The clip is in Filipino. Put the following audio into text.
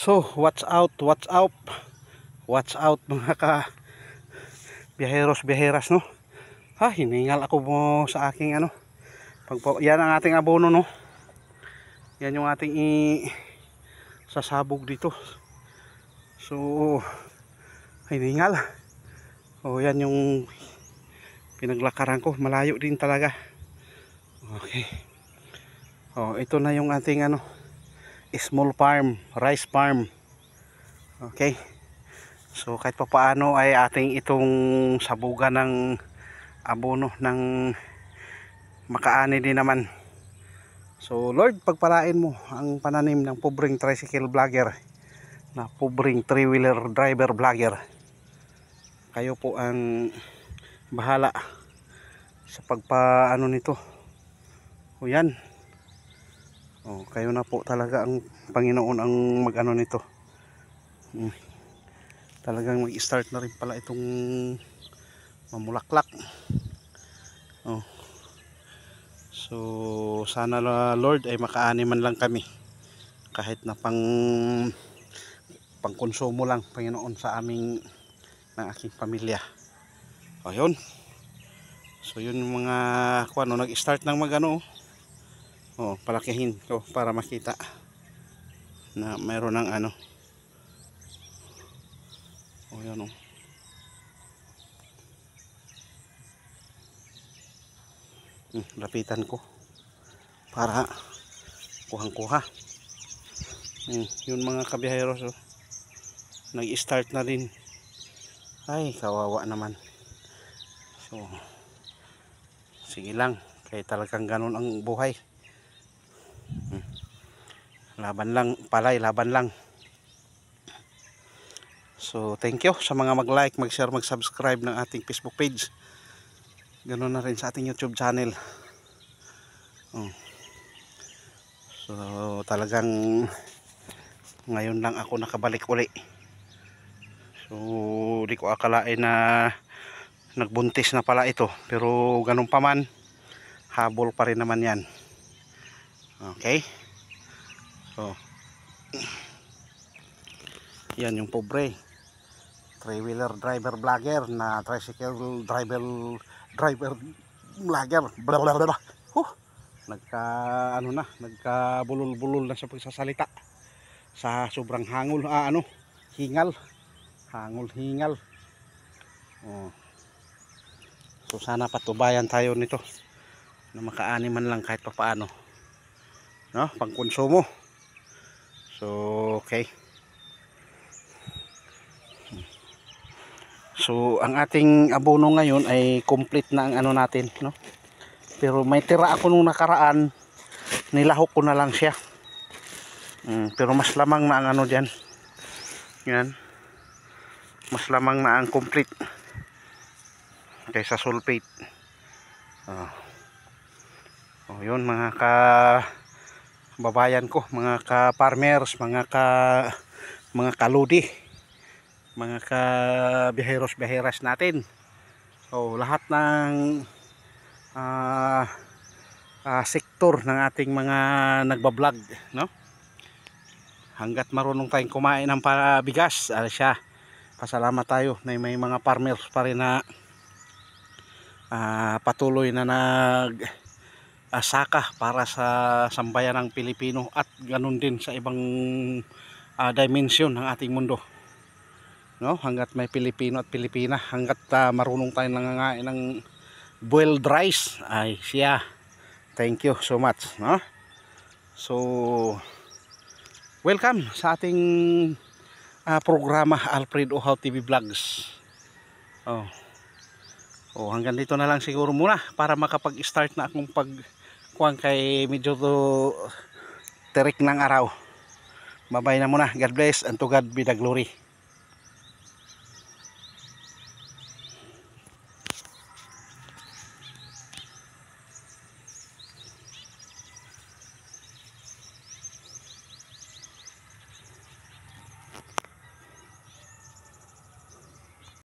So, watch out, watch out. Watch out mga biyaheros, biyaheras, no. Hiningal ako mo sa aking ano. Yan ang ating abono, no. Yan yung ating sasabog dito. So, hiningal. Yan yung pinaglakaran ko. Malayo din talaga. Okay. Ito na yung ating ano, small farm, rice farm. Okay. So kahit pa paano ay ating itong sabugan ng abono ng makaani din naman. So Lord, pagpalain mo ang pananim ng pobreng tricycle vlogger, na pobreng 3-wheeler driver vlogger. Kayo po ang bahala sa pagpaano nito. Yan. Kayo na po talaga ang Panginoon ang mag-ano nito. Talagang mag-start na rin pala itong mamulaklak. So sana Lord ay makaani man lang kami, kahit na pangkonsumo lang, Panginoon, sa aming ng aking pamilya. Ayun. So yun yung mga nag-start ng magano. Palakihin ko para makita na mayroon ng ano. Yan lapitan ko para kuhang-kuha. Yun mga kabiyaheros, nag-start na din. Ay, kawawa naman. So sige lang, kaya talagang ganun ang buhay. Laban lang, palay, laban lang. So thank you sa mga mag-like, mag-share, mag-subscribe ng ating Facebook page. Ganoon na rin sa ating YouTube channel. So talagang ngayon lang ako nakabalik uli. So di ko akalain na nagbuntis na pala ito, pero ganun pa man, habol pa rin naman yan. Okay. So yan yung pobre 3-wheeler driver vlogger, na tricycle driver vlogger. Nagkabulol-bulol na sa pagsasalita sa sobrang hangul, hingal. So sana patubayan tayo nito na makaani man lang kahit papaano, no, pangkonsumo. So okay. So ang ating abono ngayon ay complete na ang ano natin, no? Pero may tira ako nung nakaraan, nilahok ko na lang siya. Pero mas lamang na ang ano diyan. Yan. Mas lamang na ang complete kaysa sulfate. Yun mga babayan ko, mga ka-farmers, mga kaludi, mga ka-biyaheros, biyaheras natin. So lahat ng sektor ng ating mga nagbablog, no? Hanggat marunong tayong kumain ng bigas, pasalamat tayo na may mga farmers pa rin na patuloy na saka para sa sambayan ng Pilipino, at ganun din sa ibang dimension ng ating mundo, no? Hanggat may Pilipino at Pilipina, hanggat marunong tayong nangangain ng boiled rice, ay siya, thank you so much, no? So welcome sa ating programa Alfred Uhaw TV Vlogs. Hanggang dito na lang siguro muna, para makapag-start na akong pagkuhan kay medyo terik ng araw. Bye-bye na muna. God bless and to God be the glory.